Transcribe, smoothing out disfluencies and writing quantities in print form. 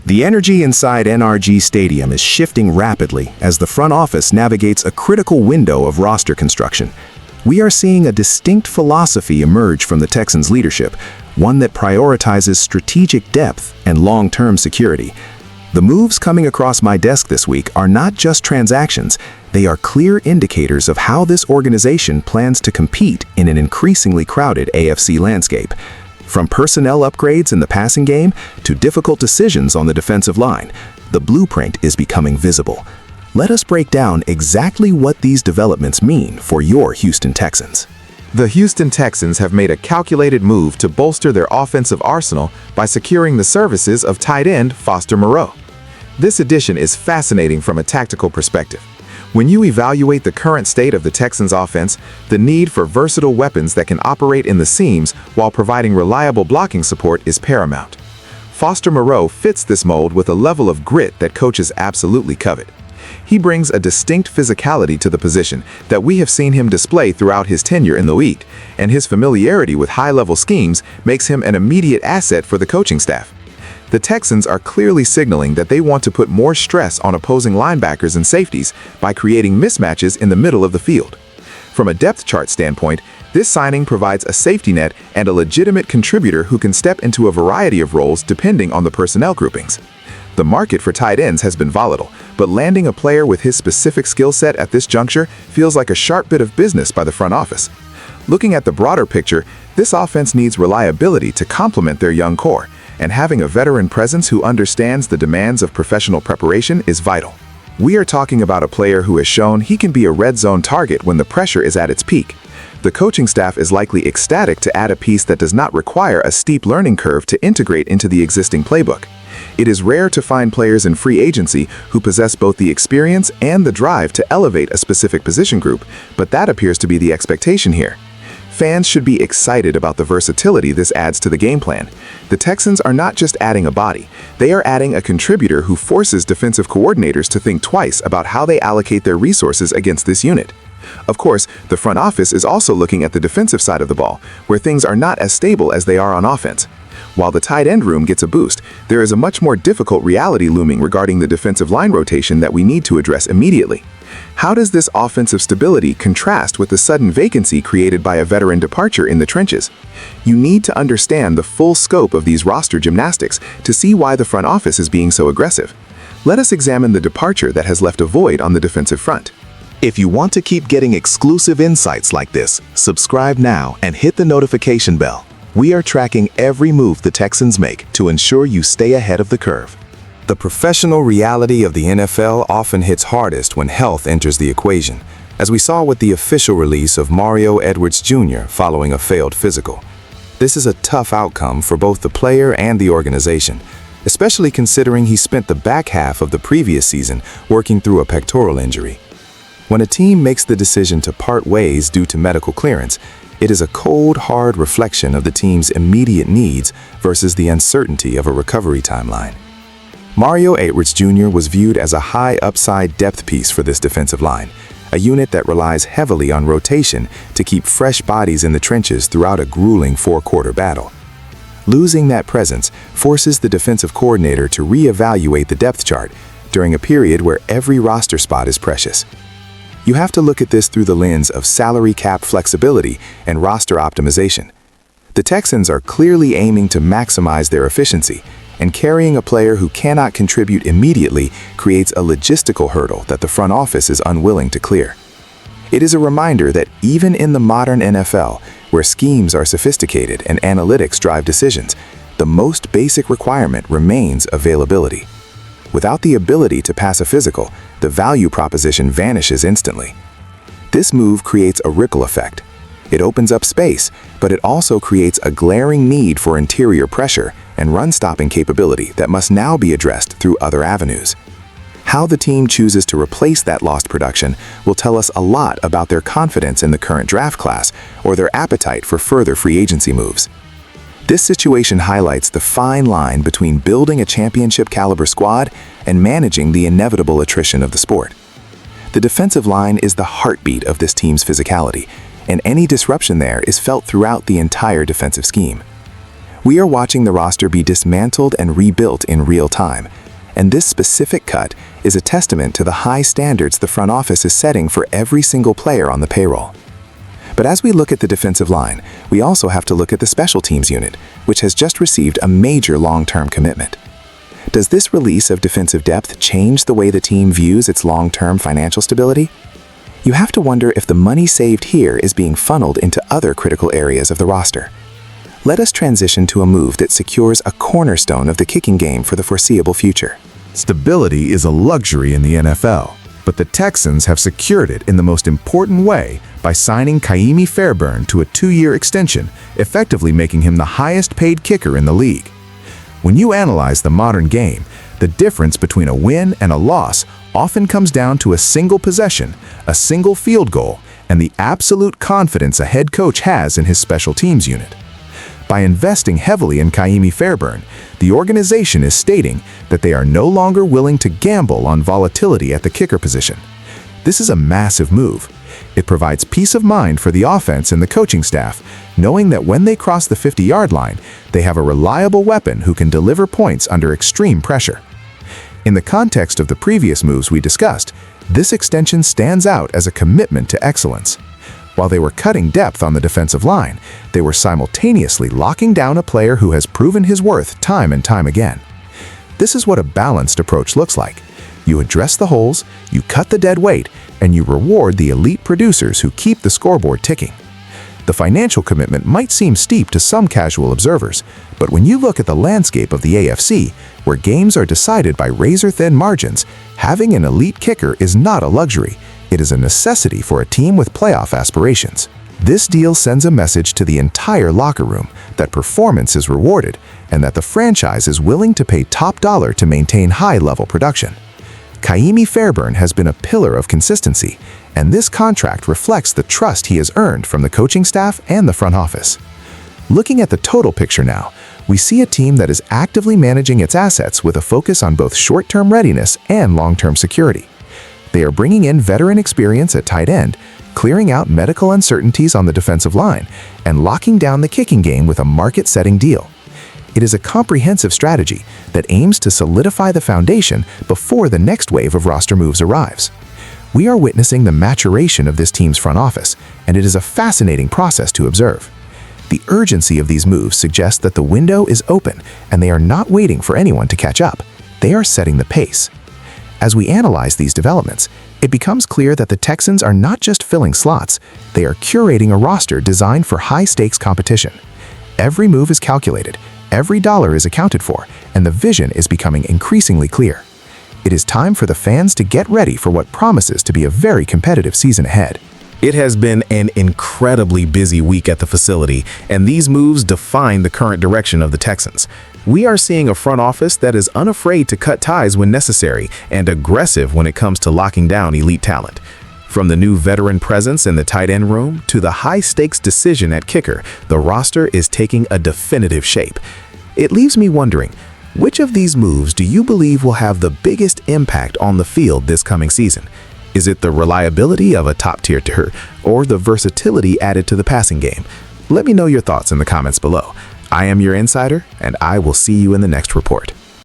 The energy inside NRG Stadium is shifting rapidly as the front office navigates a critical window of roster construction. We are seeing a distinct philosophy emerge from the Texans leadership, one that prioritizes strategic depth and long-term security. The moves coming across my desk this week are not just transactions, they are clear indicators of how this organization plans to compete in an increasingly crowded AFC landscape. From personnel upgrades in the passing game to difficult decisions on the defensive line, the blueprint is becoming visible. Let us break down exactly what these developments mean for your Houston Texans. The Houston Texans have made a calculated move to bolster their offensive arsenal by securing the services of tight end Foster Moreau. This addition is fascinating from a tactical perspective. When you evaluate the current state of the Texans offense, the need for versatile weapons that can operate in the seams while providing reliable blocking support is paramount. Foster Moreau fits this mold with a level of grit that coaches absolutely covet. He brings a distinct physicality to the position that we have seen him display throughout his tenure in the league, and his familiarity with high-level schemes makes him an immediate asset for the coaching staff. The Texans are clearly signaling that they want to put more stress on opposing linebackers and safeties by creating mismatches in the middle of the field. From a depth chart standpoint, this signing provides a safety net and a legitimate contributor who can step into a variety of roles depending on the personnel groupings. The market for tight ends has been volatile, but landing a player with his specific skill set at this juncture feels like a sharp bit of business by the front office. Looking at the broader picture, this offense needs reliability to complement their young core, and having a veteran presence who understands the demands of professional preparation is vital. We are talking about a player who has shown he can be a red zone target when the pressure is at its peak. The coaching staff is likely ecstatic to add a piece that does not require a steep learning curve to integrate into the existing playbook. It is rare to find players in free agency who possess both the experience and the drive to elevate a specific position group, but that appears to be the expectation here. Fans should be excited about the versatility this adds to the game plan. The Texans are not just adding a body, they are adding a contributor who forces defensive coordinators to think twice about how they allocate their resources against this unit. Of course, the front office is also looking at the defensive side of the ball, where things are not as stable as they are on offense. While the tight end room gets a boost, there is a much more difficult reality looming regarding the defensive line rotation that we need to address immediately. How does this offensive stability contrast with the sudden vacancy created by a veteran departure in the trenches? You need to understand the full scope of these roster gymnastics to see why the front office is being so aggressive. Let us examine the departure that has left a void on the defensive front. If you want to keep getting exclusive insights like this, subscribe now and hit the notification bell. We are tracking every move the Texans make to ensure you stay ahead of the curve. The professional reality of the NFL often hits hardest when health enters the equation, as we saw with the official release of Mario Edwards Jr. following a failed physical. This is a tough outcome for both the player and the organization, especially considering he spent the back half of the previous season working through a pectoral injury. When a team makes the decision to part ways due to medical clearance, it is a cold, hard reflection of the team's immediate needs versus the uncertainty of a recovery timeline. Mario Edwards Jr. was viewed as a high-upside depth piece for this defensive line, a unit that relies heavily on rotation to keep fresh bodies in the trenches throughout a grueling four-quarter battle. Losing that presence forces the defensive coordinator to reevaluate the depth chart during a period where every roster spot is precious. You have to look at this through the lens of salary cap flexibility and roster optimization. The Texans are clearly aiming to maximize their efficiency, and carrying a player who cannot contribute immediately creates a logistical hurdle that the front office is unwilling to clear. It is a reminder that even in the modern NFL, where schemes are sophisticated and analytics drive decisions, the most basic requirement remains availability. Without the ability to pass a physical, the value proposition vanishes instantly. This move creates a ripple effect. It opens up space, but it also creates a glaring need for interior pressure and run-stopping capability that must now be addressed through other avenues. How the team chooses to replace that lost production will tell us a lot about their confidence in the current draft class or their appetite for further free agency moves. This situation highlights the fine line between building a championship-caliber squad and managing the inevitable attrition of the sport. The defensive line is the heartbeat of this team's physicality, and any disruption there is felt throughout the entire defensive scheme. We are watching the roster be dismantled and rebuilt in real time, and this specific cut is a testament to the high standards the front office is setting for every single player on the payroll. But as we look at the defensive line, we also have to look at the special teams unit, which has just received a major long-term commitment. Does this release of defensive depth change the way the team views its long-term financial stability? You have to wonder if the money saved here is being funneled into other critical areas of the roster. Let us transition to a move that secures a cornerstone of the kicking game for the foreseeable future. Stability is a luxury in the NFL, but the Texans have secured it in the most important way by signing Ka'imi Fairbairn to a 2-year extension, effectively making him the highest-paid kicker in the league. When you analyze the modern game, the difference between a win and a loss often comes down to a single possession, a single field goal, and the absolute confidence a head coach has in his special teams unit. By investing heavily in Ka'imi Fairbairn, the organization is stating that they are no longer willing to gamble on volatility at the kicker position. This is a massive move. It provides peace of mind for the offense and the coaching staff, knowing that when they cross the 50-yard line, they have a reliable weapon who can deliver points under extreme pressure. In the context of the previous moves we discussed, this extension stands out as a commitment to excellence. While they were cutting depth on the defensive line, they were simultaneously locking down a player who has proven his worth time and time again. This is what a balanced approach looks like. You address the holes, you cut the dead weight, and you reward the elite producers who keep the scoreboard ticking. The financial commitment might seem steep to some casual observers, but when you look at the landscape of the AFC, where games are decided by razor-thin margins, having an elite kicker is not a luxury. It is a necessity for a team with playoff aspirations. This deal sends a message to the entire locker room that performance is rewarded and that the franchise is willing to pay top dollar to maintain high-level production. Ka'imi Fairbairn has been a pillar of consistency, and this contract reflects the trust he has earned from the coaching staff and the front office. Looking at the total picture now, we see a team that is actively managing its assets with a focus on both short-term readiness and long-term security. They are bringing in veteran experience at tight end, clearing out medical uncertainties on the defensive line, and locking down the kicking game with a market-setting deal. It is a comprehensive strategy that aims to solidify the foundation before the next wave of roster moves arrives. We are witnessing the maturation of this team's front office, and it is a fascinating process to observe. The urgency of these moves suggests that the window is open and they are not waiting for anyone to catch up. They are setting the pace. As we analyze these developments, it becomes clear that the Texans are not just filling slots, they are curating a roster designed for high-stakes competition. Every move is calculated, every dollar is accounted for, and the vision is becoming increasingly clear. It is time for the fans to get ready for what promises to be a very competitive season ahead. It has been an incredibly busy week at the facility, and these moves define the current direction of the Texans. We are seeing a front office that is unafraid to cut ties when necessary and aggressive when it comes to locking down elite talent. From the new veteran presence in the tight end room to the high-stakes decision at kicker, the roster is taking a definitive shape. It leaves me wondering, which of these moves do you believe will have the biggest impact on the field this coming season? Is it the reliability of a top-tier tier or the versatility added to the passing game? Let me know your thoughts in the comments below. I am your insider, and I will see you in the next report.